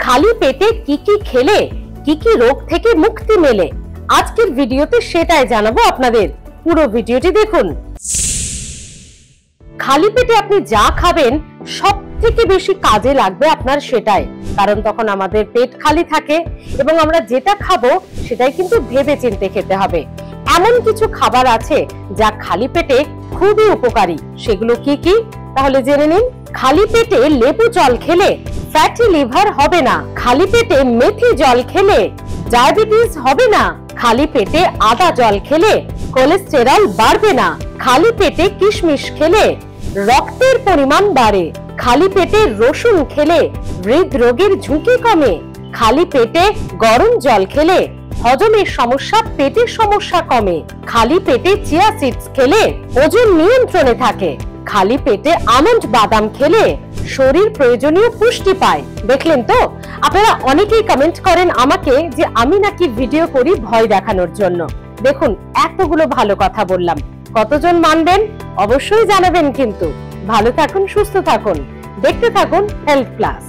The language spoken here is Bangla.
খালি পেটে কি কি খেলে কি কি রোগ থেকে মুক্তি মেলে, আজকের ভিডিওতে সেটাই জানাবো আপনাদের। পুরো ভিডিওটি দেখুন। খালি পেটে আপনি যা খাবেন সব থেকে বেশি কাজে লাগবে আপনার সেটাই, কারণ তখন আমাদের পেট খালি থাকে এবং আমরা যেটা খাবো সেটাই কিন্তু ভেবে চিন্তে খেতে হবে। এমন কিছু খাবার আছে যা খালি পেটে খুবই উপকারী, সেগুলো কি কি তাহলে জেনে নিন। খালি পেটে লেবু জল খেলে ফ্যাটি লিভার হবে না। খালি পেটে মেথি জল খেলে ডায়াবেটিস হবে না। খালি পেটে আদা জল খেলে কোলেস্টেরল বাড়বে না। খালি পেটে কিশমিশ খেলে রক্তের পরিমাণ বাড়ে। খালি পেটে রসুন খেলে হৃদরোগের ঝুঁকি কমে। খালি পেটে গরম জল খেলে হজমের সমস্যা, পেটের সমস্যা কমে। খালি পেটে চিয়া সিডস খেলে ওজন নিয়ন্ত্রণে থাকে। খালি পেটে আমন্ড বাদাম খেলে শরীর প্রয়োজনীয় পুষ্টি পায়। দেখলেন তো, আপনারা অনেকেই কমেন্ট করেন আমাকে যে আমি নাকি ভিডিও করি ভয় দেখানোর জন্য। দেখুন, এতগুলো ভালো কথা বললাম, কতজন মানবেন অবশ্যই জানাবেন। কিন্তু ভালো থাকুন, সুস্থ থাকুন, দেখতে থাকুন হেলথ প্লাস।